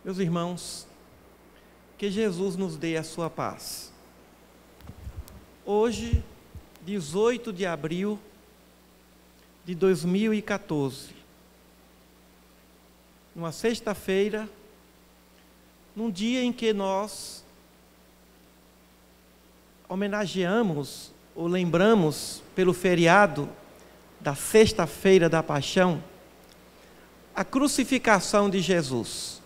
Meus irmãos, que Jesus nos dê a sua paz. Hoje, 18 de abril de 2014, numa sexta-feira, num dia em que nós homenageamos ou lembramos pelo feriado da Sexta-feira da Paixão, a crucificação de Jesus.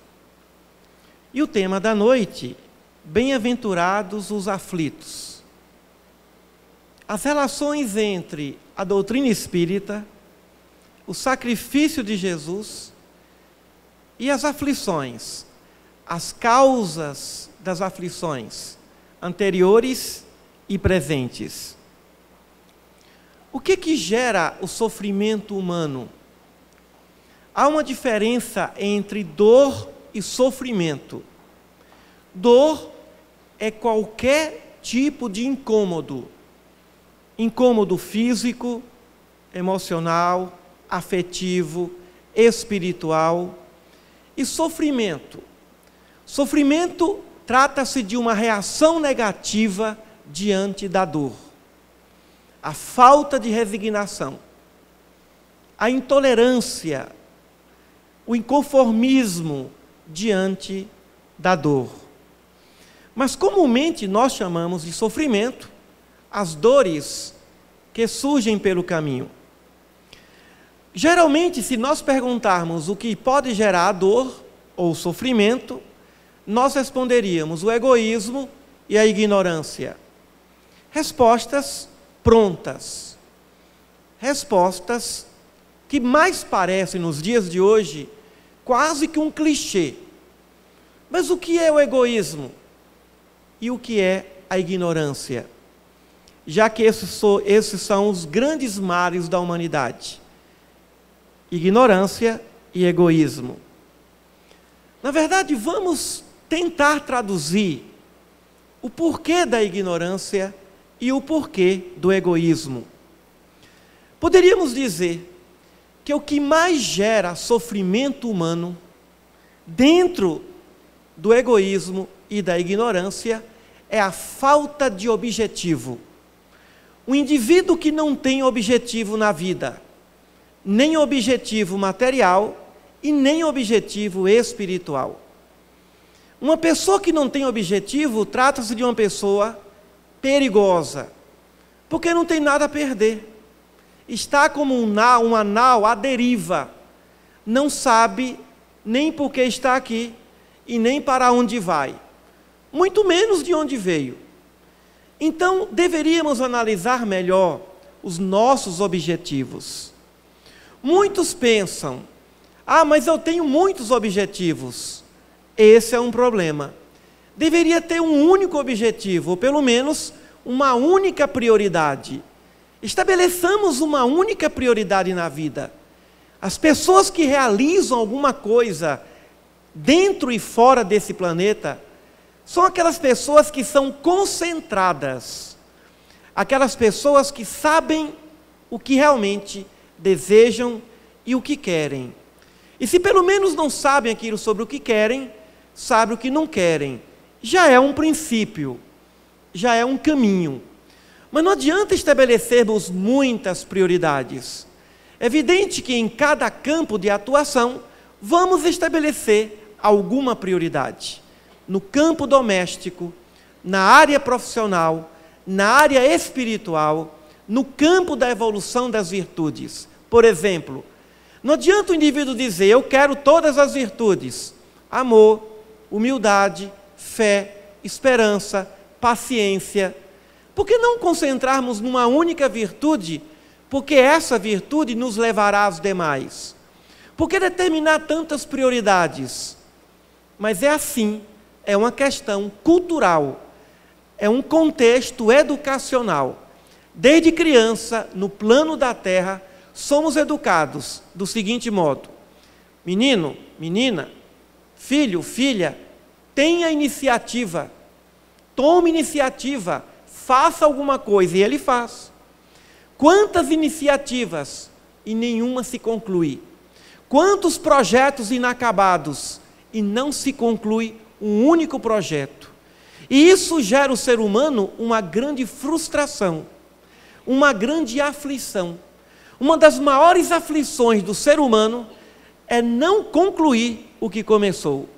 E o tema da noite, bem-aventurados os aflitos. As relações entre a doutrina espírita, o sacrifício de Jesus e as aflições, as causas das aflições anteriores e presentes. O que gera o sofrimento humano? Há uma diferença entre dor e sofrimento. Dor é qualquer tipo de incômodo. Incômodo físico, emocional, afetivo, espiritual. E sofrimento? Sofrimento trata-se de uma reação negativa diante da dor. A falta de resignação, a intolerância, o inconformismo diante da dor. Mas comumente nós chamamos de sofrimento as dores que surgem pelo caminho. Geralmente, se nós perguntarmos o que pode gerar a dor ou sofrimento, nós responderíamos o egoísmo e a ignorância. Respostas prontas. Respostas que mais parecem, nos dias de hoje, quase que um clichê. Mas o que é o egoísmo? E o que é a ignorância? Já que esses são os grandes males da humanidade. Ignorância e egoísmo. Na verdade, vamos tentar traduzir o porquê da ignorância e o porquê do egoísmo. Poderíamos dizer que o que mais gera sofrimento humano, dentro do egoísmo e da ignorância, é a falta de objetivo. O indivíduo que não tem objetivo na vida, nem objetivo material e nem objetivo espiritual. Uma pessoa que não tem objetivo, trata-se de uma pessoa perigosa, porque não tem nada a perder. Está como uma nau à deriva, não sabe nem por que está aqui e nem para onde vai, muito menos de onde veio. Então, deveríamos analisar melhor os nossos objetivos. Muitos pensam, mas eu tenho muitos objetivos. Esse é um problema. Deveria ter um único objetivo, ou pelo menos uma única prioridade. Estabeleçamos uma única prioridade na vida. As pessoas que realizam alguma coisa dentro e fora desse planeta são aquelas pessoas que são concentradas, aquelas pessoas que sabem o que realmente desejam e o que querem. E se pelo menos não sabem aquilo sobre o que querem, sabem o que não querem. Já é um princípio, já é um caminho. Mas não adianta estabelecermos muitas prioridades. É evidente que em cada campo de atuação, vamos estabelecer alguma prioridade. No campo doméstico, na área profissional, na área espiritual, no campo da evolução das virtudes. Por exemplo, não adianta o indivíduo dizer, eu quero todas as virtudes. Amor, humildade, fé, esperança, paciência. Por que não concentrarmos numa única virtude? Porque essa virtude nos levará às demais. Por que determinar tantas prioridades? Mas é assim, é uma questão cultural, é um contexto educacional. Desde criança, no plano da terra, somos educados do seguinte modo: menino, menina, filho, filha, tenha iniciativa, tome iniciativa, faça alguma coisa, e ele faz. Quantas iniciativas e nenhuma se conclui? Quantos projetos inacabados e não se conclui um único projeto. E isso gera ao ser humano uma grande frustração, uma grande aflição. Uma das maiores aflições do ser humano é não concluir o que começou.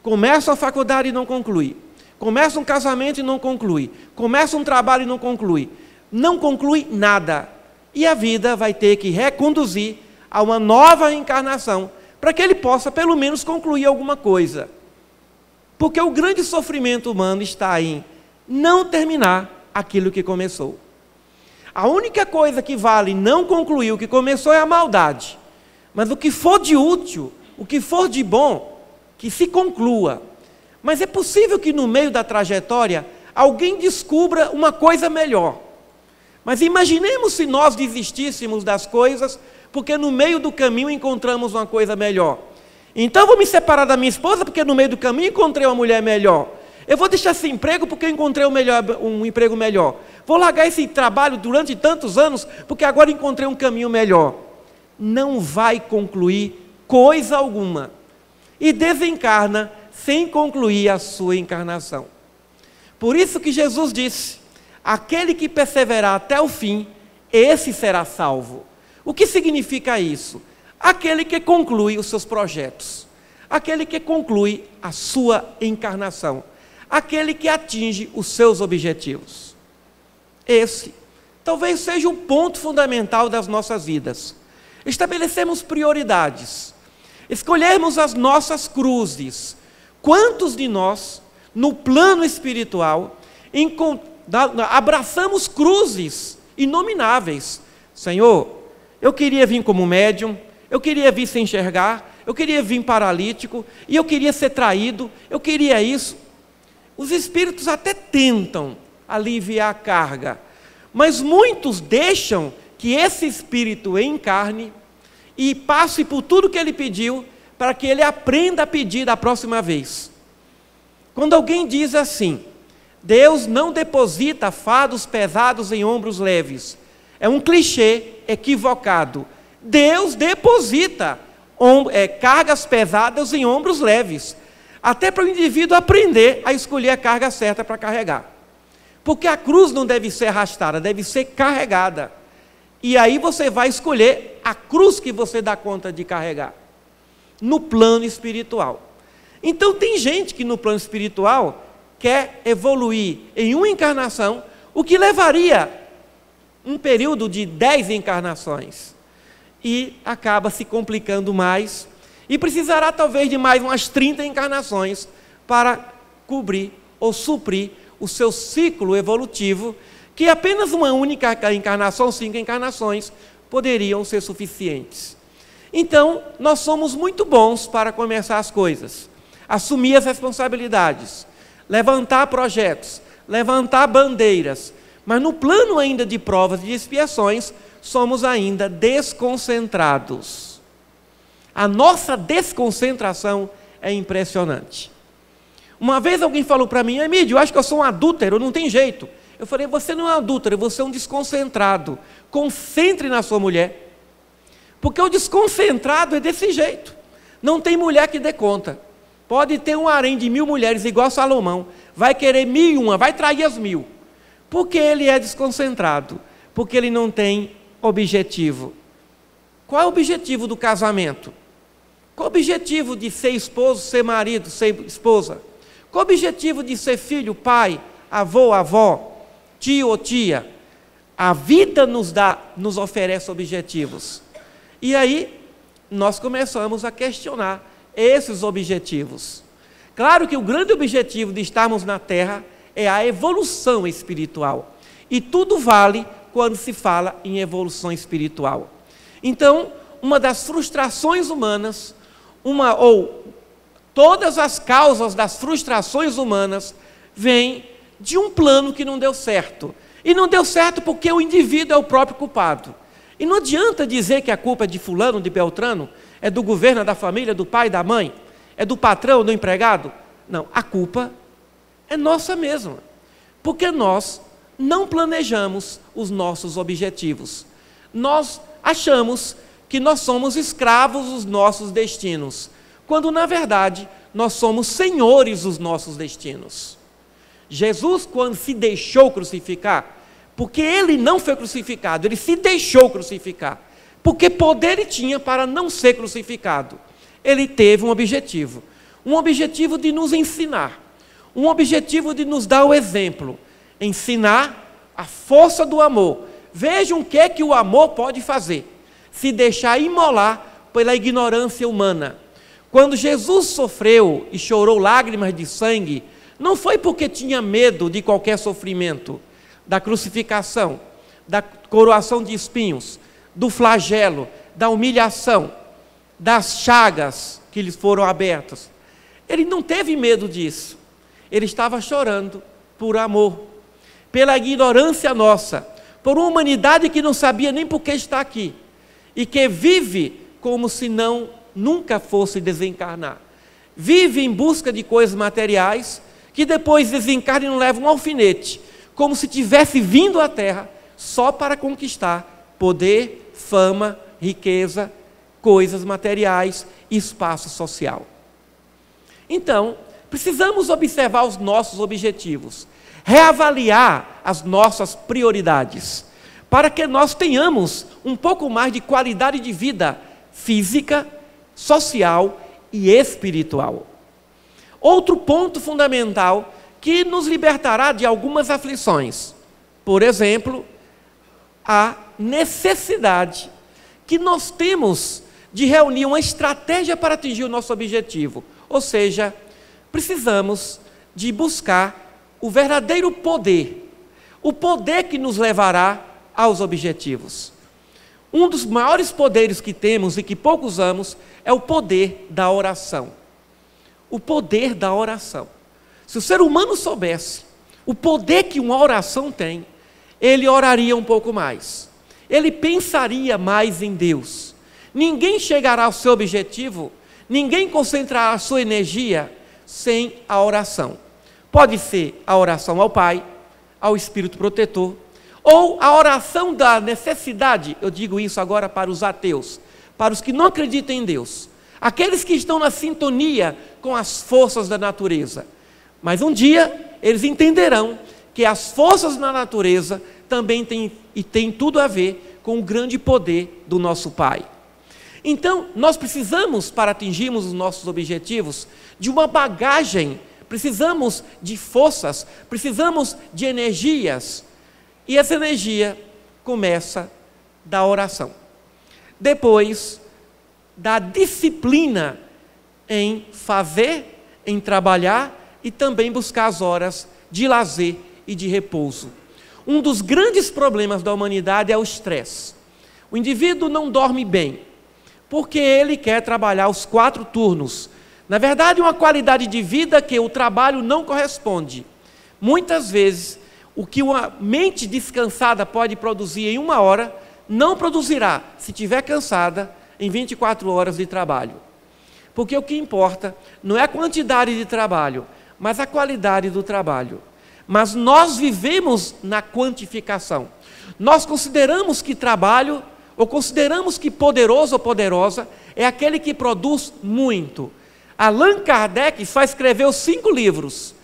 Começa a faculdade e não conclui. Começa um casamento e não conclui. Começa um trabalho e não conclui. Não conclui nada. E a vida vai ter que reconduzir a uma nova encarnação, para que ele possa pelo menos concluir alguma coisa. Porque o grande sofrimento humano está em não terminar aquilo que começou. A única coisa que vale não concluir o que começou é a maldade. Mas o que for de útil, o que for de bom, que se conclua. Mas é possível que no meio da trajetória alguém descubra uma coisa melhor. Mas imaginemos se nós desistíssemos das coisas, porque no meio do caminho encontramos uma coisa melhor. Então eu vou me separar da minha esposa, porque no meio do caminho encontrei uma mulher melhor. Eu vou deixar esse emprego porque eu encontrei um emprego melhor. Vou largar esse trabalho durante tantos anos, porque agora encontrei um caminho melhor. Não vai concluir coisa alguma. E desencarna sem concluir a sua encarnação. Por isso que Jesus disse: aquele que perseverar até o fim, esse será salvo. O que significa isso? Aquele que conclui os seus projetos, aquele que conclui a sua encarnação, aquele que atinge os seus objetivos. Esse talvez seja o ponto fundamental das nossas vidas. Estabelecemos prioridades, escolhermos as nossas cruzes. Quantos de nós, no plano espiritual, abraçamos cruzes inomináveis? Senhor, eu queria vir como médium, eu queria vir sem enxergar, eu queria vir paralítico, e eu queria ser traído, eu queria isso. Os espíritos até tentam aliviar a carga, mas muitos deixam que esse espírito encarne e passe por tudo que ele pediu, para que ele aprenda a pedir da próxima vez. Quando alguém diz assim: Deus não deposita fardos pesados em ombros leves, é um clichê equivocado. Deus deposita cargas pesadas em ombros leves, até para o indivíduo aprender a escolher a carga certa para carregar. Porque a cruz não deve ser arrastada, deve ser carregada. E aí você vai escolher a cruz que você dá conta de carregar, no plano espiritual. Então tem gente que no plano espiritual quer evoluir em uma encarnação, o que levaria um período de 10 encarnações. E acaba se complicando mais, e precisará talvez de mais umas 30 encarnações para cobrir ou suprir o seu ciclo evolutivo, que apenas uma única encarnação, 5 encarnações, poderiam ser suficientes. Então, nós somos muito bons para começar as coisas, assumir as responsabilidades, levantar projetos, levantar bandeiras, mas no plano ainda de provas e de expiações, somos ainda desconcentrados. A nossa desconcentração é impressionante. Uma vez alguém falou para mim: Emílio, eu acho que eu sou um adúltero, não tem jeito. Eu falei: você não é um adúltero, você é um desconcentrado. Concentre na sua mulher. Porque o desconcentrado é desse jeito. Não tem mulher que dê conta. Pode ter um harém de 1000 mulheres igual Salomão, vai querer 1001, vai trair as 1000. Porque ele é desconcentrado, porque ele não tem objetivo. Qual é o objetivo do casamento? Qual o objetivo de ser esposo, ser marido, ser esposa? Qual o objetivo de ser filho, pai, avô, avó, tio ou tia? A vida nos oferece objetivos. E aí, nós começamos a questionar esses objetivos. Claro que o grande objetivo de estarmos na Terra é a evolução espiritual. E tudo vale quando se fala em evolução espiritual. Então, uma das frustrações humanas, todas as causas das frustrações humanas, vêm de um plano que não deu certo. E não deu certo porque o indivíduo é o próprio culpado. E não adianta dizer que a culpa é de fulano, de Beltrano, é do governo, da família, do pai, da mãe, é do patrão, do empregado. Não, a culpa é nossa mesma. Porque nós não planejamos os nossos objetivos. Nós achamos que nós somos escravos dos nossos destinos, quando na verdade nós somos senhores dos nossos destinos. Jesus, quando se deixou crucificar, porque ele não foi crucificado, ele se deixou crucificar, porque poder ele tinha para não ser crucificado. Ele teve um objetivo de nos ensinar, um objetivo de nos dar o exemplo, ensinar a força do amor. Vejam o que é que o amor pode fazer, se deixar imolar pela ignorância humana. Quando Jesus sofreu e chorou lágrimas de sangue, não foi porque tinha medo de qualquer sofrimento, da crucificação, da coroação de espinhos, do flagelo, da humilhação, das chagas que lhes foram abertas. Ele não teve medo disso. Ele estava chorando por amor, pela ignorância nossa, por uma humanidade que não sabia nem por que está aqui, e que vive como se nunca fosse desencarnar. Vive em busca de coisas materiais, que depois desencarna e não leva um alfinete, como se tivesse vindo à Terra só para conquistar poder, fama, riqueza, coisas materiais e espaço social. Então, precisamos observar os nossos objetivos, reavaliar as nossas prioridades, para que nós tenhamos um pouco mais de qualidade de vida física, social e espiritual. Outro ponto fundamental que nos libertará de algumas aflições, por exemplo, a necessidade que nós temos de reunir uma estratégia para atingir o nosso objetivo, ou seja, precisamos de buscar o verdadeiro poder, o poder que nos levará aos objetivos. Um dos maiores poderes que temos e que pouco usamos é o poder da oração. O poder da oração. Se o ser humano soubesse o poder que uma oração tem, ele oraria um pouco mais. Ele pensaria mais em Deus. Ninguém chegará ao seu objetivo, ninguém concentrará a sua energia sem a oração. Pode ser a oração ao Pai, ao Espírito Protetor, ou a oração da necessidade. Eu digo isso agora para os ateus, para os que não acreditam em Deus, aqueles que estão na sintonia com as forças da natureza. Mas um dia eles entenderão que as forças da natureza também têm tudo a ver com o grande poder do nosso Pai. Então, nós precisamos, para atingirmos os nossos objetivos, de uma bagagem, precisamos de forças, precisamos de energias, e essa energia começa da oração. Depois, da disciplina em fazer, em trabalhar e também buscar as horas de lazer e de repouso. Um dos grandes problemas da humanidade é o estresse. O indivíduo não dorme bem, porque ele quer trabalhar os 4 turnos. Na verdade, uma qualidade de vida que o trabalho não corresponde. Muitas vezes, o que uma mente descansada pode produzir em 1 hora, não produzirá, se estiver cansada, em 24 horas de trabalho. Porque o que importa não é a quantidade de trabalho, mas a qualidade do trabalho. Mas nós vivemos na quantificação. Nós consideramos que trabalho, ou consideramos que poderoso ou poderosa, é aquele que produz muito. Allan Kardec só escreveu 5 livros,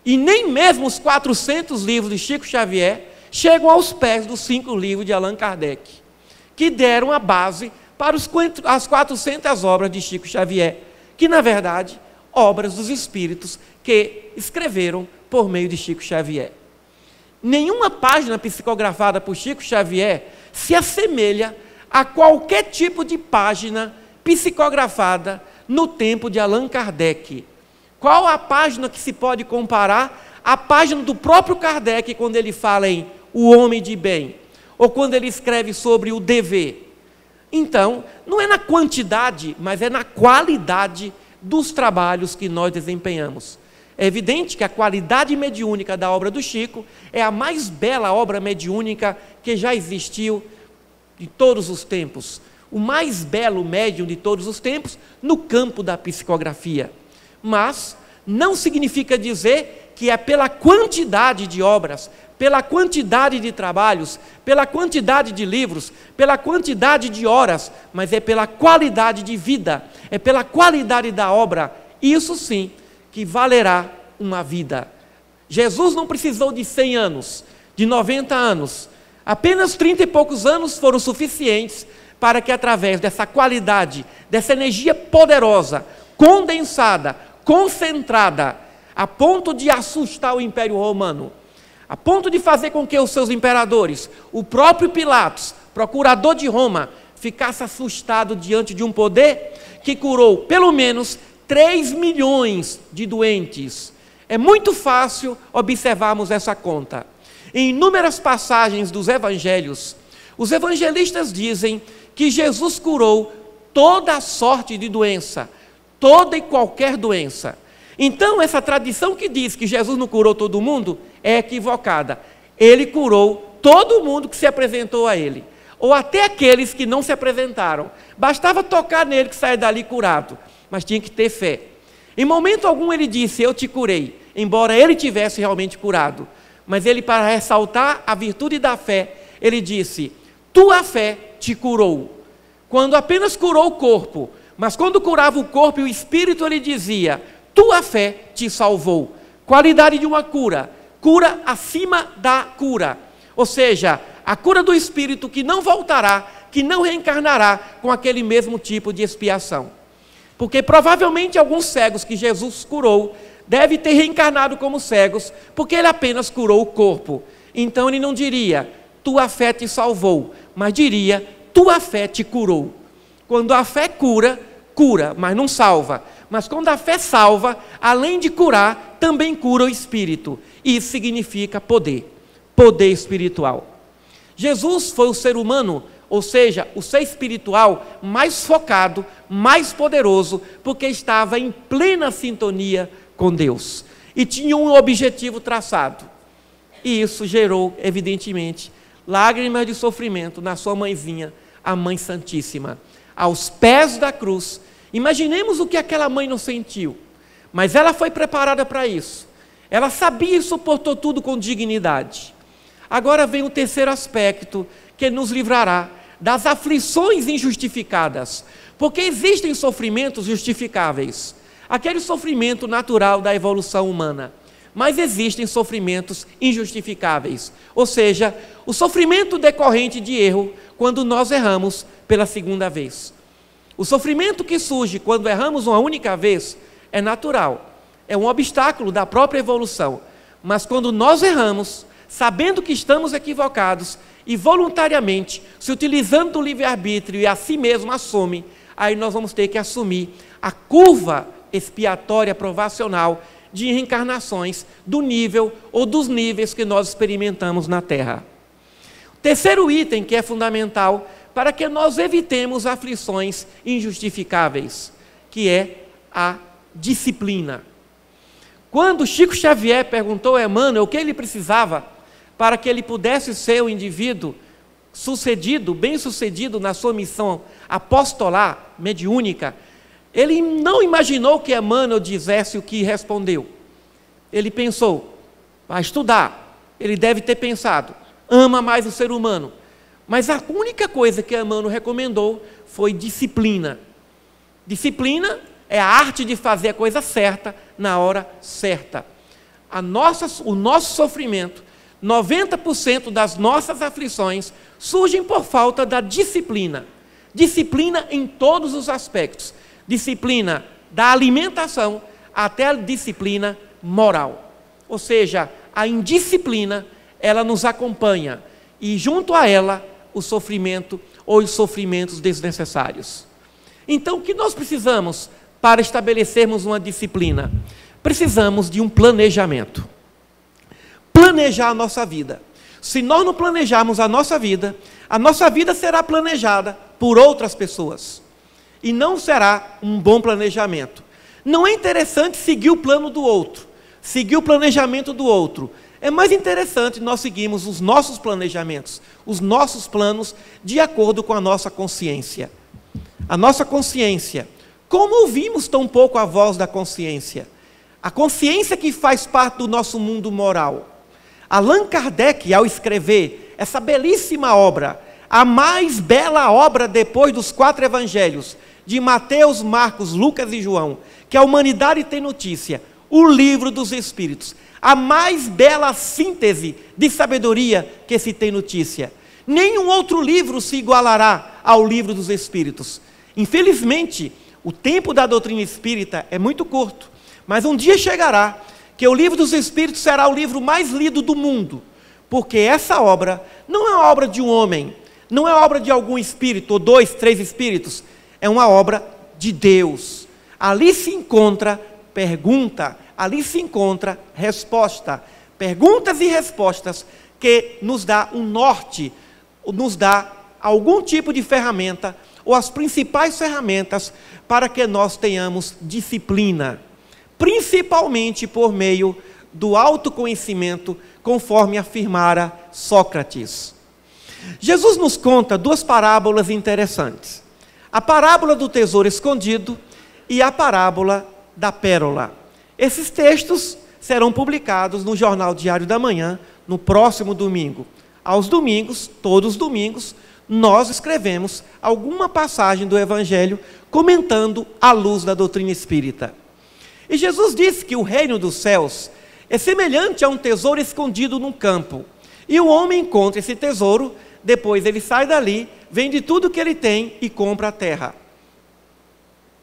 e nem mesmo os 400 livros de Chico Xavier chegam aos pés dos 5 livros de Allan Kardec, que deram a base para as 400 obras de Chico Xavier, que na verdade, obras dos espíritos que escreveram por meio de Chico Xavier. Nenhuma página psicografada por Chico Xavier se assemelha a qualquer tipo de página psicografada no tempo de Allan Kardec. Qual a página que se pode comparar à página do próprio Kardec, quando ele fala em o homem de bem, ou quando ele escreve sobre o dever? Então, não é na quantidade, mas é na qualidade dos trabalhos que nós desempenhamos. É evidente que a qualidade mediúnica da obra do Chico é a mais bela obra mediúnica que já existiu de todos os tempos. O mais belo médium de todos os tempos no campo da psicografia. Mas não significa dizer que é pela quantidade de obras, pela quantidade de trabalhos, pela quantidade de livros, pela quantidade de horas, mas é pela qualidade de vida, é pela qualidade da obra Isso sim que valerá uma vida. Jesus não precisou de 100 anos, de 90 anos. Apenas 30 e poucos anos foram suficientes para que, através dessa qualidade, dessa energia poderosa, condensada, concentrada, a ponto de assustar o Império Romano, a ponto de fazer com que os seus imperadores, o próprio Pilatos, procurador de Roma, ficasse assustado diante de um poder que curou pelo menos 3 milhões de doentes. É muito fácil observarmos essa conta. Em inúmeras passagens dos evangelhos, os evangelistas dizem que Jesus curou toda a sorte de doença, toda e qualquer doença. Então, essa tradição que diz que Jesus não curou todo mundo é equivocada. Ele curou todo mundo que se apresentou a ele, ou até aqueles que não se apresentaram. Bastava tocar nele que saia dali curado, mas tinha que ter fé. Em momento algum ele disse, eu te curei, embora ele tivesse realmente curado. Mas ele, para ressaltar a virtude da fé, ele disse, tua fé te curou. Quando apenas curou o corpo, mas quando curava o corpo e o espírito, ele dizia, tua fé te salvou. Qualidade de uma cura, cura acima da cura. Ou seja, a cura do espírito que não voltará, que não reencarnará com aquele mesmo tipo de expiação. Porque provavelmente alguns cegos que Jesus curou devem ter reencarnado como cegos, porque ele apenas curou o corpo. Então ele não diria, tua fé te salvou, mas diria, tua fé te curou. Quando a fé cura, cura, mas não salva. Mas quando a fé salva, além de curar, também cura o espírito. Isso significa poder, poder espiritual. Jesus foi o ser humano, ou seja, o ser espiritual mais focado, mais poderoso, porque estava em plena sintonia com Deus. E tinha um objetivo traçado. E isso gerou, evidentemente, lágrimas de sofrimento na sua mãezinha, a Mãe Santíssima. Aos pés da cruz. Imaginemos o que aquela mãe não sentiu. Mas ela foi preparada para isso. Ela sabia e suportou tudo com dignidade. Agora vem o terceiro aspecto que nos livrará das aflições injustificadas. Porque existem sofrimentos justificáveis. Aquele sofrimento natural da evolução humana. Mas existem sofrimentos injustificáveis. Ou seja, o sofrimento decorrente de erro quando nós erramos pela segunda vez. O sofrimento que surge quando erramos uma única vez é natural. É um obstáculo da própria evolução. Mas quando nós erramos, sabendo que estamos equivocados e voluntariamente, se utilizando do livre-arbítrio e a si mesmo assume, aí nós vamos ter que assumir a curva expiatória provacional de reencarnações do nível ou dos níveis que nós experimentamos na Terra. O terceiro item que é fundamental para que nós evitemos aflições injustificáveis, que é a disciplina. Quando Chico Xavier perguntou a Emmanuel o que ele precisava para que ele pudesse ser um indivíduo sucedido, bem-sucedido na sua missão apostolar, mediúnica, ele não imaginou que Emmanuel dissesse o que respondeu. Ele pensou, vai estudar. Ele deve ter pensado, ama mais o ser humano. Mas a única coisa que Emmanuel recomendou foi disciplina. Disciplina é a arte de fazer a coisa certa na hora certa. O nosso sofrimento, 90% das nossas aflições surgem por falta da disciplina. Disciplina em todos os aspectos. Disciplina da alimentação até a disciplina moral. Ou seja, a indisciplina, ela nos acompanha. E junto a ela, o sofrimento ou os sofrimentos desnecessários. Então, o que nós precisamos para estabelecermos uma disciplina? Precisamos de um planejamento. Planejar a nossa vida. Se nós não planejarmos a nossa vida será planejada por outras pessoas. E não será um bom planejamento. Não é interessante seguir o plano do outro, seguir o planejamento do outro. É mais interessante nós seguirmos os nossos planejamentos, os nossos planos, de acordo com a nossa consciência. A nossa consciência. Como ouvimos tão pouco a voz da consciência? A consciência que faz parte do nosso mundo moral. Allan Kardec, ao escrever essa belíssima obra, a mais bela obra depois dos 4 evangelhos, de Mateus, Marcos, Lucas e João, que a humanidade tem notícia, o livro dos Espíritos, a mais bela síntese de sabedoria que se tem notícia. Nenhum outro livro se igualará ao livro dos Espíritos. Infelizmente, o tempo da doutrina espírita é muito curto, mas um dia chegará que o livro dos Espíritos será o livro mais lido do mundo, porque essa obra não é uma obra de um homem, não é obra de algum espírito, ou 2, 3 espíritos, é uma obra de Deus. Ali se encontra pergunta, ali se encontra resposta, perguntas e respostas que nos dá um norte, nos dá algum tipo de ferramenta, ou as principais ferramentas para que nós tenhamos disciplina, principalmente por meio do autoconhecimento, conforme afirmara Sócrates. Jesus nos conta 2 parábolas interessantes: a parábola do tesouro escondido e a parábola da pérola. Esses textos serão publicados no Jornal Diário da Manhã, no próximo domingo. Aos domingos, todos os domingos, nós escrevemos alguma passagem do Evangelho comentando à luz da doutrina espírita. E Jesus disse que o reino dos céus é semelhante a um tesouro escondido num campo. E o homem encontra esse tesouro, depois ele sai dali, vende tudo que ele tem e compra a terra.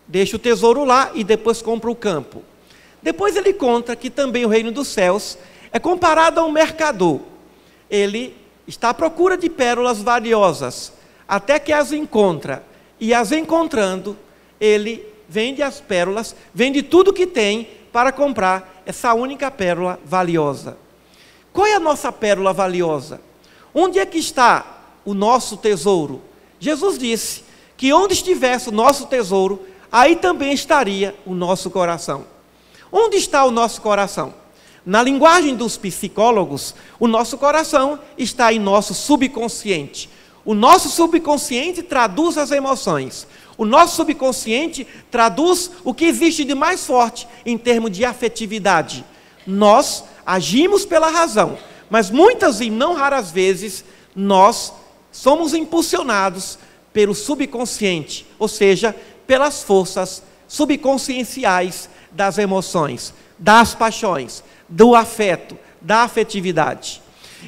Deixa o tesouro lá e depois compra o campo. Depois ele conta que também o reino dos céus é comparado a um mercador. Ele está à procura de pérolas valiosas, até que as encontra. E as encontrando, ele vende as pérolas, vende tudo que tem para comprar essa única pérola valiosa. Qual é a nossa pérola valiosa? Onde é que está o nosso tesouro? Jesus disse que onde estivesse o nosso tesouro, aí também estaria o nosso coração. Onde está o nosso coração? Na linguagem dos psicólogos, o nosso coração está em nosso subconsciente. O nosso subconsciente traduz as emoções. O nosso subconsciente traduz o que existe de mais forte em termos de afetividade. Nós agimos pela razão, mas muitas e não raras vezes nós somos impulsionados pelo subconsciente, ou seja, pelas forças subconscienciais das emoções, das paixões, do afeto, da afetividade.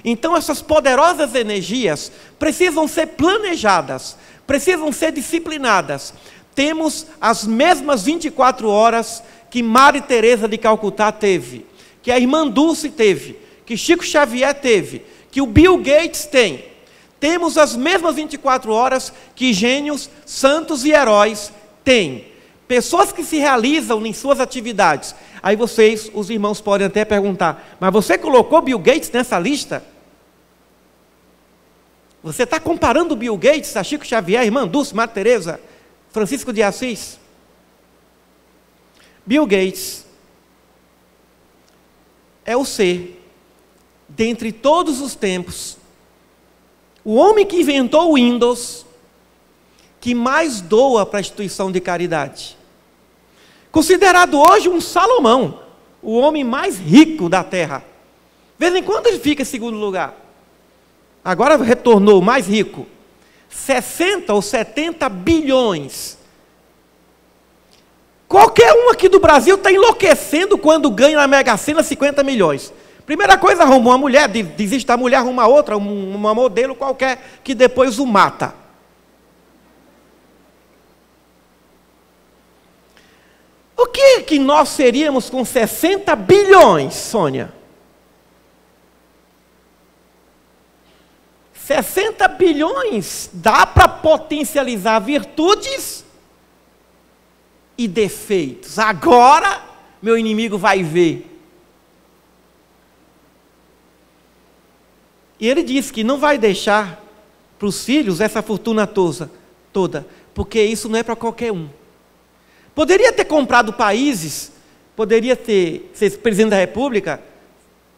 Então essas poderosas energias precisam ser planejadas, precisam ser disciplinadas. Temos as mesmas 24 horas que Maria Teresa de Calcutá teve, que a irmã Dulce teve, que Chico Xavier teve, que o Bill Gates tem. Temos as mesmas 24 horas que gênios, santos e heróis têm. Pessoas que se realizam em suas atividades. Aí vocês, os irmãos, podem até perguntar: mas você colocou Bill Gates nessa lista? Você está comparando Bill Gates a Chico Xavier, irmã Dulce, Maria Teresa, Francisco de Assis? Bill Gates é o ser, dentre todos os tempos, o homem que inventou o Windows, que mais doa para a instituição de caridade. Considerado hoje um Salomão, o homem mais rico da terra. De vez em quando ele fica em segundo lugar. Agora retornou mais rico. 60 ou 70 bilhões. Qualquer um aqui do Brasil está enlouquecendo quando ganha na Mega Sena 50 milhões. Primeira coisa, arruma uma mulher, desiste da mulher, arruma outra, uma modelo qualquer, que depois o mata. O que nós seríamos com 60 bilhões, Sônia? 60 bilhões dá para potencializar virtudes e defeitos. Agora, meu inimigo vai ver. E ele disse que não vai deixar para os filhos essa fortuna toda, porque isso não é para qualquer um. Poderia ter comprado países, poderia ter ser presidente da República,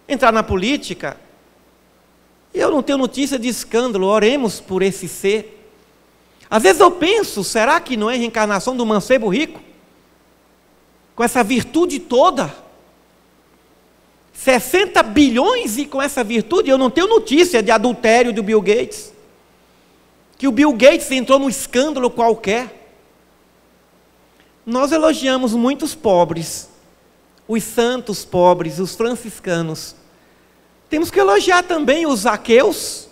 entrar na política. Eu não tenho notícia de escândalo, oremos por esse ser. Às vezes eu penso, será que não é reencarnação do mancebo rico? Com essa virtude toda? 60 bilhões e com essa virtude? Eu não tenho notícia de adultério do Bill Gates. Que o Bill Gates entrou num escândalo qualquer. Nós elogiamos muitos pobres, os santos pobres, os franciscanos. Temos que elogiar também os zaqueus.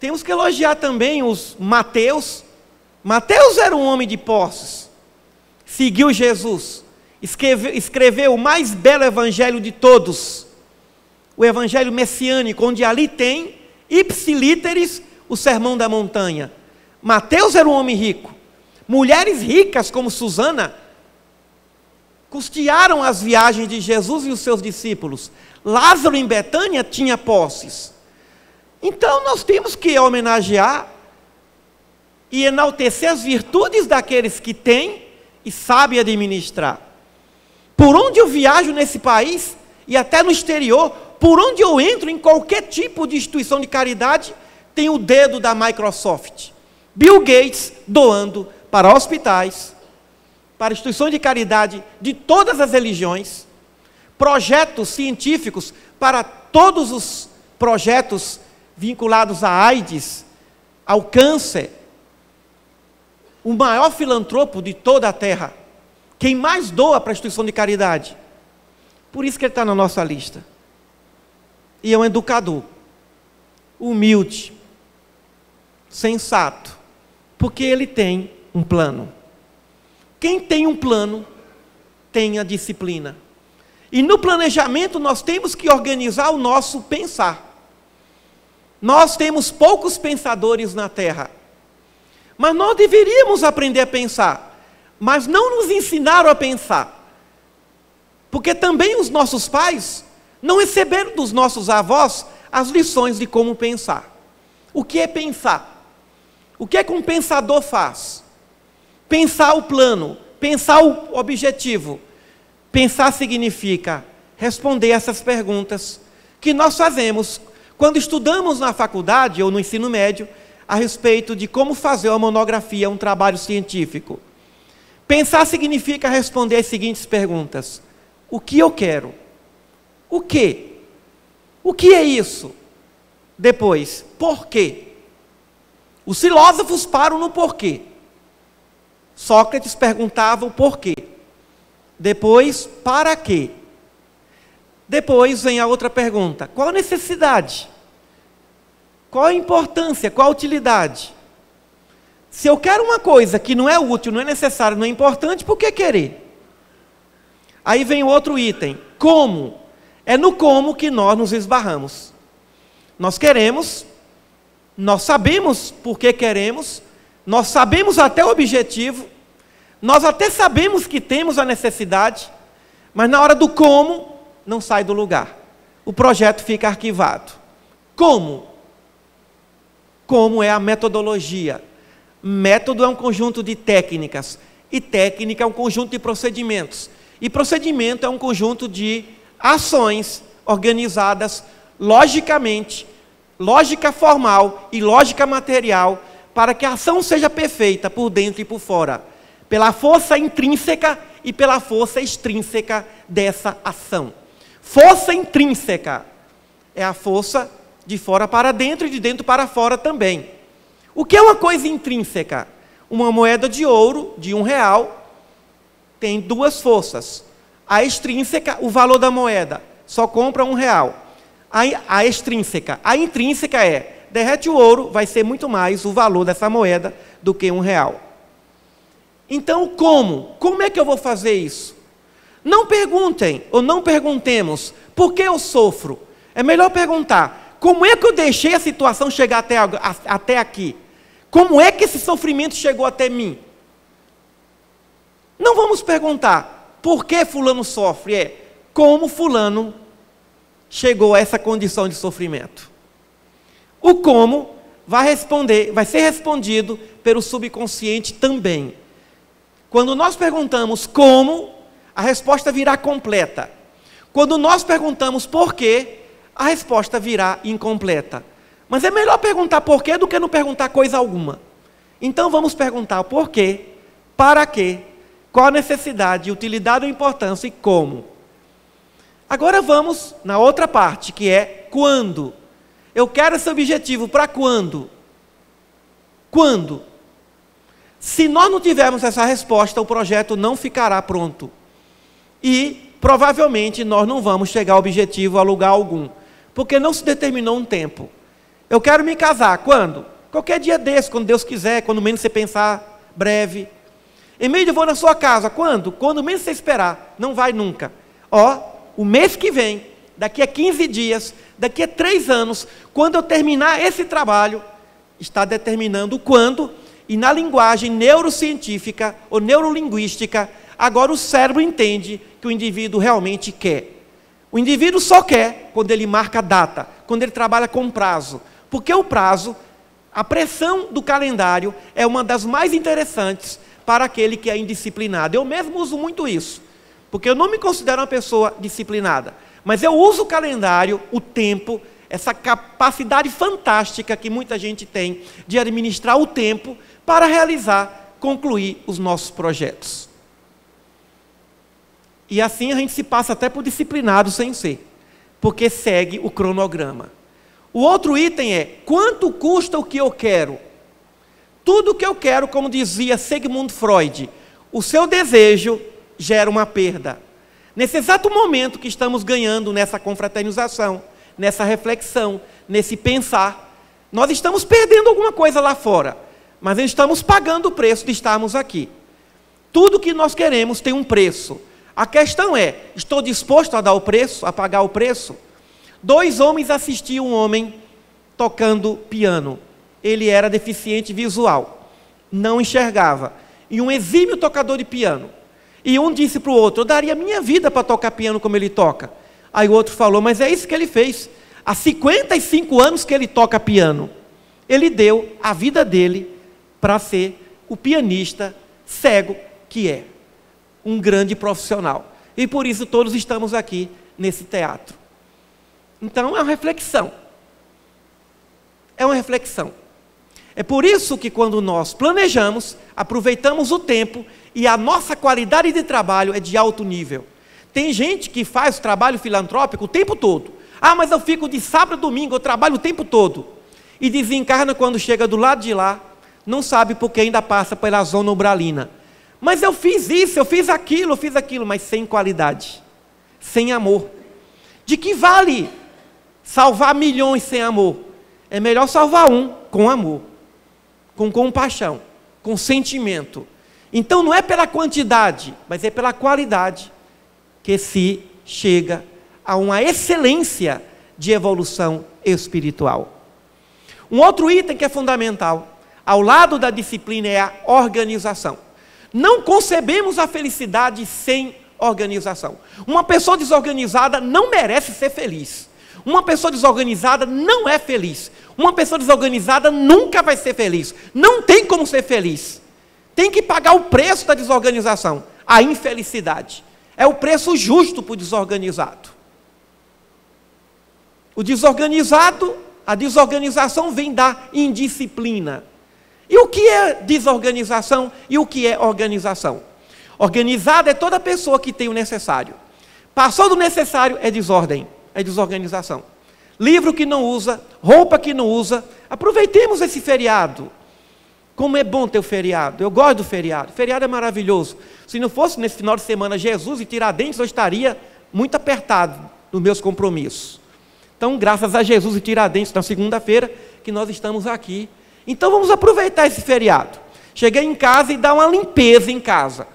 Temos que elogiar também os Mateus. Mateus era um homem de posses. Seguiu Jesus. Escreveu o mais belo evangelho de todos. O evangelho messiânico, onde ali tem, ipsilíteres, o sermão da montanha. Mateus era um homem rico. Mulheres ricas como Susana custearam as viagens de Jesus e os seus discípulos. Lázaro em Betânia tinha posses. Então nós temos que homenagear e enaltecer as virtudes daqueles que têm e sabem administrar. Por onde eu viajo nesse país e até no exterior, por onde eu entro em qualquer tipo de instituição de caridade, tem o dedo da Microsoft. Bill Gates doando para hospitais, para instituições de caridade de todas as religiões, projetos científicos para todos os projetos vinculados à AIDS, ao câncer. O maior filantropo de toda a terra, quem mais doa para a instituição de caridade. Por isso que ele está na nossa lista. E é um educador, humilde, sensato, porque ele tem um plano. Quem tem um plano, tem a disciplina. E no planejamento nós temos que organizar o nosso pensar. Nós temos poucos pensadores na Terra. Mas nós deveríamos aprender a pensar. Mas não nos ensinaram a pensar. Porque também os nossos pais não receberam dos nossos avós as lições de como pensar. O que é pensar? O que é que um pensador faz? Pensar o plano, pensar o objetivo. Pensar significa responder essas perguntas que nós fazemos quando estudamos na faculdade ou no ensino médio a respeito de como fazer uma monografia, um trabalho científico. Pensar significa responder as seguintes perguntas: o que eu quero? O quê? O que é isso? Depois, por quê? Os filósofos param no porquê. Sócrates perguntava o porquê. Depois, para quê? Depois vem a outra pergunta: qual a necessidade? Qual a importância? Qual a utilidade? Se eu quero uma coisa que não é útil, não é necessária, não é importante, por que querer? Aí vem o outro item: como? É no como que nós nos esbarramos. Nós queremos, nós sabemos por que queremos, nós sabemos até o objetivo, nós até sabemos que temos a necessidade, mas na hora do como, não sai do lugar. O projeto fica arquivado. Como? Como é a metodologia? Método é um conjunto de técnicas, e técnica é um conjunto de procedimentos. E procedimento é um conjunto de ações organizadas logicamente, lógica formal e lógica material, para que a ação seja perfeita por dentro e por fora, pela força intrínseca e pela força extrínseca dessa ação. Força intrínseca é a força de fora para dentro e de dentro para fora também. O que é uma coisa intrínseca? Uma moeda de ouro de R$1 tem duas forças. A extrínseca, o valor da moeda, só compra R$1. A extrínseca, a intrínseca é: derrete o ouro, vai ser muito mais o valor dessa moeda do que R$1. Então, como? Como é que eu vou fazer isso? Não perguntem, ou não perguntemos, por que eu sofro? É melhor perguntar: como é que eu deixei a situação chegar até aqui? Como é que esse sofrimento chegou até mim? Não vamos perguntar por que fulano sofre, é como fulano chegou a essa condição de sofrimento. O como vai ser respondido pelo subconsciente também. Quando nós perguntamos como, a resposta virá completa. Quando nós perguntamos por quê, a resposta virá incompleta. Mas é melhor perguntar por quê do que não perguntar coisa alguma. Então vamos perguntar o porquê, para quê, qual a necessidade, utilidade ou importância e como. Agora vamos na outra parte, que é quando. Eu quero esse objetivo para quando? Quando? Se nós não tivermos essa resposta, o projeto não ficará pronto. E, provavelmente, nós não vamos chegar ao objetivo a lugar algum. Porque não se determinou um tempo. Eu quero me casar. Quando? Qualquer dia desse, quando Deus quiser, quando menos você pensar, breve. Emílio, eu vou na sua casa. Quando? Quando menos você esperar. Não vai nunca. O mês que vem, daqui a 15 dias, daqui a 3 anos, quando eu terminar esse trabalho, está determinando quando, e na linguagem neurocientífica ou neurolinguística, agora o cérebro entende que o indivíduo realmente quer. O indivíduo só quer quando ele marca data, quando ele trabalha com prazo, porque o prazo, a pressão do calendário é uma das mais interessantes para aquele que é indisciplinado. Eu mesmo uso muito isso, porque eu não me considero uma pessoa disciplinada, mas eu uso o calendário, o tempo, essa capacidade fantástica que muita gente tem de administrar o tempo para realizar, concluir os nossos projetos. E assim a gente se passa até por disciplinado sem ser, porque segue o cronograma. O outro item é, quanto custa o que eu quero? Tudo o que eu quero, como dizia Sigmund Freud, o seu desejo gera uma perda. Nesse exato momento que estamos ganhando nessa confraternização, nessa reflexão, nesse pensar, nós estamos perdendo alguma coisa lá fora, mas estamos pagando o preço de estarmos aqui. Tudo que nós queremos tem um preço. A questão é, estou disposto a dar o preço, a pagar o preço? 2 homens assistiam um homem tocando piano. Ele era deficiente visual, não enxergava. E um exímio tocador de piano. E um disse para o outro, eu daria minha vida para tocar piano como ele toca. Aí o outro falou, mas é isso que ele fez. Há 55 anos que ele toca piano. Ele deu a vida dele para ser o pianista cego que é. Um grande profissional. E por isso todos estamos aqui nesse teatro. Então é uma reflexão. É uma reflexão. É por isso que quando nós planejamos, aproveitamos o tempo e a nossa qualidade de trabalho é de alto nível. Tem gente que faz trabalho filantrópico o tempo todo. Ah, mas eu fico de sábado a domingo, eu trabalho o tempo todo. E desencarna quando chega do lado de lá, não sabe porque ainda passa pela zona umbralina. Mas eu fiz isso, eu fiz aquilo, mas sem qualidade, sem amor. De que vale salvar milhões sem amor? É melhor salvar um com amor, com compaixão, com sentimento. Então não é pela quantidade, mas é pela qualidade que se chega a uma excelência de evolução espiritual. Um outro item que é fundamental, ao lado da disciplina, é a organização. Não concebemos a felicidade sem organização. Uma pessoa desorganizada não merece ser feliz. Uma pessoa desorganizada não é feliz. Uma pessoa desorganizada nunca vai ser feliz. Não tem como ser feliz. Tem que pagar o preço da desorganização, a infelicidade. É o preço justo para o desorganizado. O desorganizado, a desorganização vem da indisciplina. E o que é desorganização e o que é organização? Organizada é toda pessoa que tem o necessário. Passou do necessário é desordem, é desorganização. Livro que não usa, roupa que não usa. Aproveitemos esse feriado. Como é bom ter o feriado. Eu gosto do feriado. O feriado é maravilhoso. Se não fosse nesse final de semana Jesus e Tiradentes, eu estaria muito apertado nos meus compromissos. Então, graças a Jesus e Tiradentes, na segunda-feira, que nós estamos aqui. Então vamos aproveitar esse feriado. Cheguei em casa e dar uma limpeza em casa.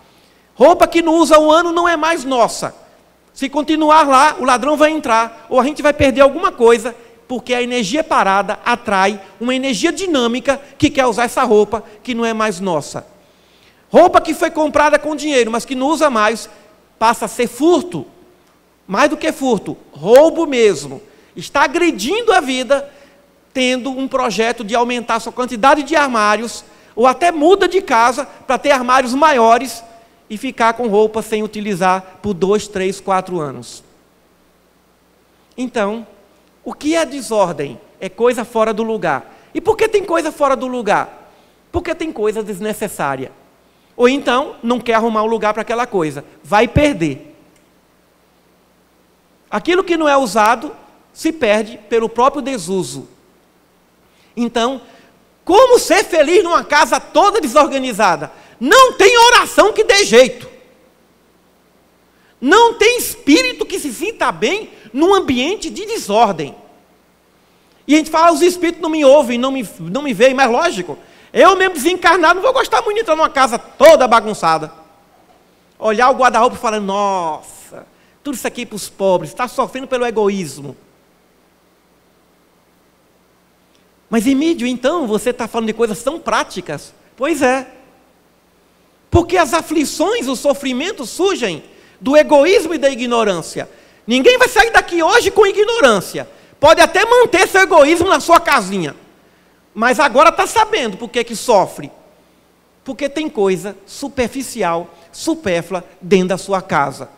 Roupa que não usa um ano não é mais nossa. Se continuar lá, o ladrão vai entrar, ou a gente vai perder alguma coisa, porque a energia parada atrai uma energia dinâmica que quer usar essa roupa que não é mais nossa. Roupa que foi comprada com dinheiro, mas que não usa mais, passa a ser furto. Mais do que furto, roubo mesmo. Está agredindo a vida, tendo um projeto de aumentar sua quantidade de armários, ou até muda de casa para ter armários maiores e ficar com roupa sem utilizar por 2, 3, 4 anos. Então, o que é desordem? É coisa fora do lugar. E por que tem coisa fora do lugar? Porque tem coisa desnecessária. Ou então, não quer arrumar um lugar para aquela coisa. Vai perder. Aquilo que não é usado, se perde pelo próprio desuso. Então, Como ser feliz numa casa toda desorganizada? Não tem oração que dê jeito. Não tem espírito que se sinta bem num ambiente de desordem. E a gente fala, os espíritos não me ouvem, não me veem, mas lógico, eu mesmo desencarnado não vou gostar muito de entrar numa casa toda bagunçada. Olhar o guarda-roupa e falar, nossa, tudo isso aqui para os pobres, está sofrendo pelo egoísmo. Mas Emídio, então, você está falando de coisas tão práticas? Pois é. Porque as aflições, os sofrimentos surgem do egoísmo e da ignorância. Ninguém vai sair daqui hoje com ignorância. Pode até manter seu egoísmo na sua casinha. Mas agora está sabendo por que sofre. Porque tem coisa superficial, supérflua, dentro da sua casa.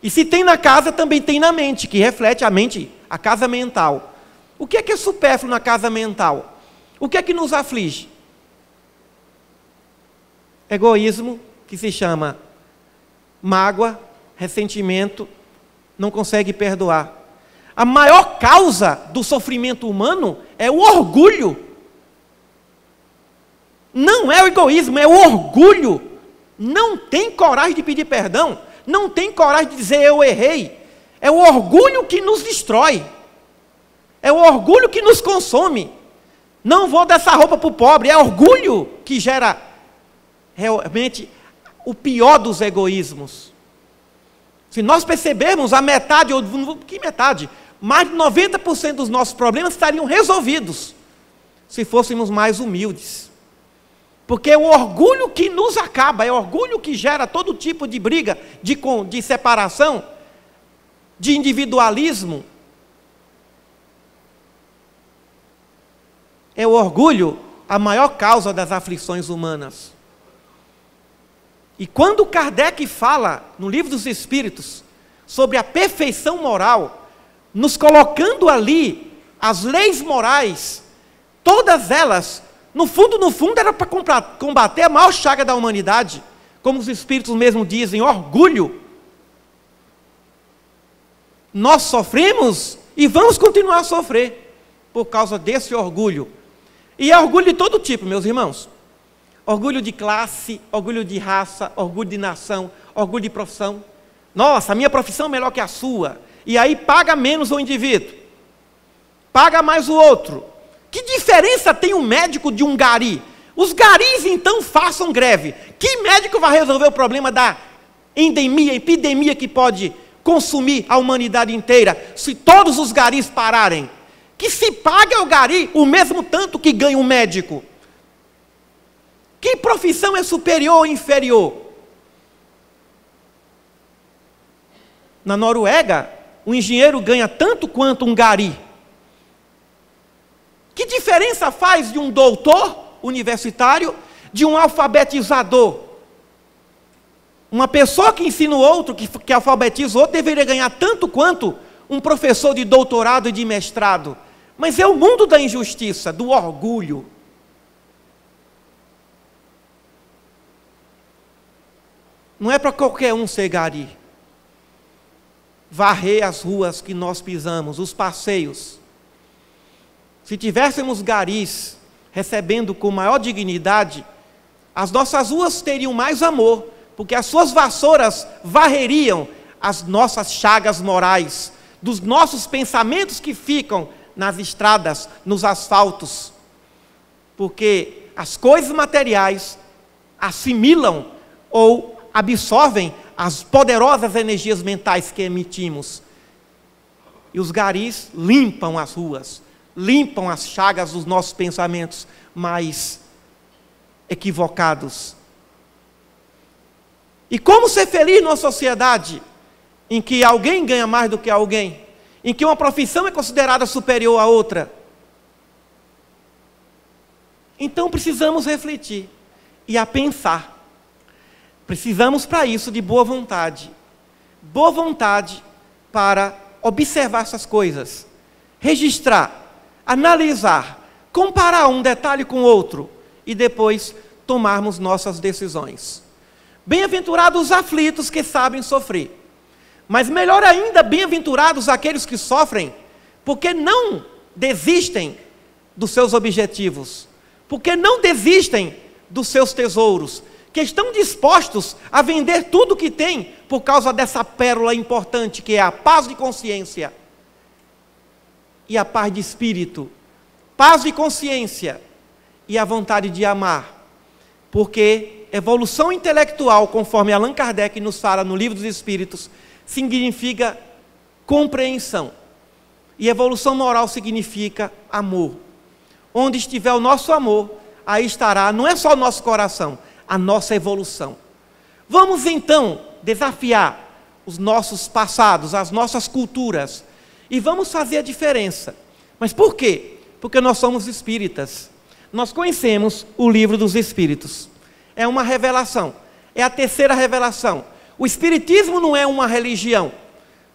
E se tem na casa, também tem na mente, que reflete a mente, a casa mental. O que é supérfluo na casa mental? O que é que nos aflige? Egoísmo, que se chama mágoa, ressentimento, não consegue perdoar. A maior causa do sofrimento humano é o orgulho. Não é o egoísmo, é o orgulho. Não tem coragem de pedir perdão, não tem coragem de dizer eu errei. É o orgulho que nos destrói. É o orgulho que nos consome. Não vou dar essa roupa para o pobre. É orgulho que gera realmente o pior dos egoísmos. Se nós percebermos a metade, ou que metade? Mais de 90% dos nossos problemas estariam resolvidos se fôssemos mais humildes. Porque é o orgulho que nos acaba, é o orgulho que gera todo tipo de briga, de separação, de individualismo. É o orgulho a maior causa das aflições humanas. E quando Kardec fala, no Livro dos Espíritos, sobre a perfeição moral, nos colocando ali as leis morais, todas elas, no fundo, era para combater a maior chaga da humanidade, como os Espíritos mesmo dizem, orgulho. Nós sofremos e vamos continuar a sofrer por causa desse orgulho. E é orgulho de todo tipo, meus irmãos. Orgulho de classe, orgulho de raça, orgulho de nação, orgulho de profissão. Nossa, a minha profissão é melhor que a sua. E aí paga menos o indivíduo. Paga mais o outro. Que diferença tem um médico de um gari? Os garis, então, façam greve. Que médico vai resolver o problema da endemia, epidemia que pode consumir a humanidade inteira, se todos os garis pararem? Que se pague ao gari o mesmo tanto que ganha um médico. Que profissão é superior ou inferior? Na Noruega, um engenheiro ganha tanto quanto um gari. Que diferença faz de um doutor universitário de um alfabetizador? Uma pessoa que ensina o outro, que alfabetiza o outro, deveria ganhar tanto quanto um professor de doutorado e de mestrado. Mas é o mundo da injustiça, do orgulho. Não é para qualquer um ser gari. Varrer as ruas que nós pisamos, os passeios. Se tivéssemos garis recebendo com maior dignidade, as nossas ruas teriam mais amor, porque as suas vassouras varreriam as nossas chagas morais, dos nossos pensamentos que ficam nas estradas, nos asfaltos. Porque as coisas materiais assimilam ou absorvem as poderosas energias mentais que emitimos. E os garis limpam as ruas, limpam as chagas dos nossos pensamentos mais equivocados. E como ser feliz numa sociedade em que alguém ganha mais do que alguém, em que uma profissão é considerada superior à outra? Então precisamos refletir e a pensar. Precisamos para isso de boa vontade para observar essas coisas, registrar, analisar, comparar um detalhe com outro e depois tomarmos nossas decisões. Bem-aventurados os aflitos que sabem sofrer, mas melhor ainda, bem-aventurados aqueles que sofrem, porque não desistem dos seus objetivos, porque não desistem dos seus tesouros, que estão dispostos a vender tudo o que têm por causa dessa pérola importante que é a paz de consciência e a paz de espírito, paz de consciência e a vontade de amar, porque evolução intelectual, conforme Allan Kardec nos fala no Livro dos Espíritos, significa compreensão, e evolução moral significa amor. Onde estiver o nosso amor, aí estará, não é só o nosso coração, a nossa evolução. Vamos então desafiar os nossos passados, as nossas culturas, e vamos fazer a diferença. Mas por quê? Porque nós somos espíritas. Nós conhecemos o Livro dos Espíritos. É uma revelação, é a terceira revelação. O espiritismo não é uma religião.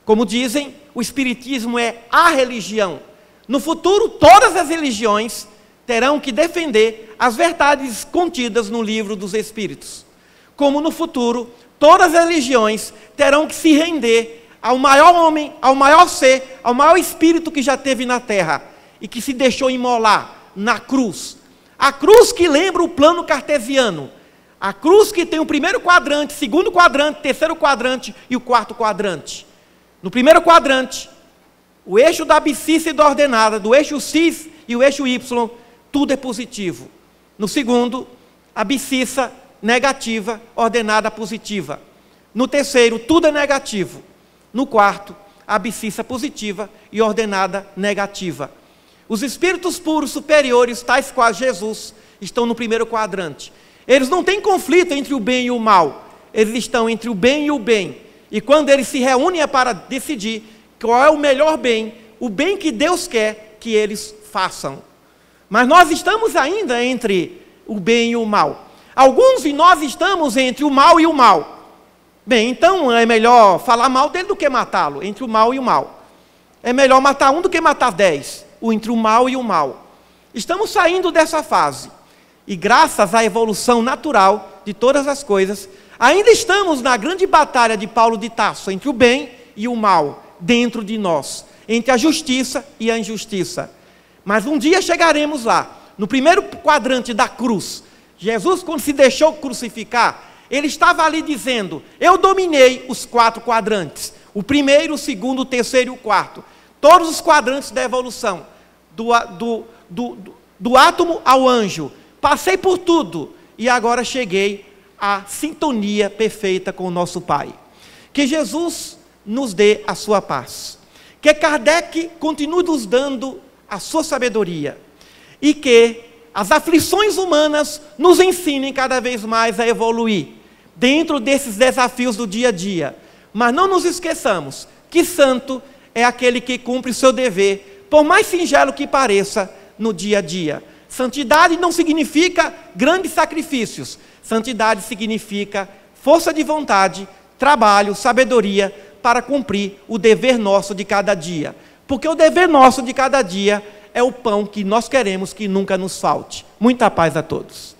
Como dizem, o espiritismo é a religião. No futuro, todas as religiões terão que defender as verdades contidas no Livro dos Espíritos. Como no futuro, todas as religiões terão que se render ao maior homem, ao maior ser, ao maior espírito que já teve na Terra e que se deixou imolar na cruz. A cruz que lembra o plano cartesiano. A cruz que tem o primeiro quadrante, segundo quadrante, terceiro quadrante e o quarto quadrante. No primeiro quadrante, o eixo da abscissa e da ordenada, do eixo X e o eixo Y, tudo é positivo. No segundo, abscissa negativa, ordenada positiva. No terceiro, tudo é negativo. No quarto, abscissa positiva e ordenada negativa. Os espíritos puros superiores, tais quais Jesus, estão no primeiro quadrante. Eles não têm conflito entre o bem e o mal. Eles estão entre o bem e o bem. E quando eles se reúnem é para decidir qual é o melhor bem, o bem que Deus quer que eles façam. Mas nós estamos ainda entre o bem e o mal. Alguns de nós estamos entre o mal e o mal. Bem, então é melhor falar mal dele do que matá-lo, entre o mal e o mal. É melhor matar um do que matar 10, entre o mal e o mal. Estamos saindo dessa fase. E graças à evolução natural de todas as coisas, ainda estamos na grande batalha de Paulo de Tarso, entre o bem e o mal, dentro de nós, entre a justiça e a injustiça. Mas um dia chegaremos lá, no primeiro quadrante da cruz. Jesus, quando se deixou crucificar, ele estava ali dizendo, eu dominei os 4 quadrantes, o primeiro, o segundo, o terceiro e o quarto, todos os quadrantes da evolução, do átomo ao anjo, passei por tudo, e agora cheguei à sintonia perfeita com o nosso Pai. Que Jesus nos dê a sua paz, que Kardec continue nos dando a sua sabedoria, e que as aflições humanas nos ensinem cada vez mais a evoluir, dentro desses desafios do dia a dia. Mas não nos esqueçamos que santo é aquele que cumpre o seu dever, por mais singelo que pareça, no dia a dia. Santidade não significa grandes sacrifícios, santidade significa força de vontade, trabalho, sabedoria, para cumprir o dever nosso de cada dia. Porque o dever nosso de cada dia é o pão que nós queremos que nunca nos falte. Muita paz a todos.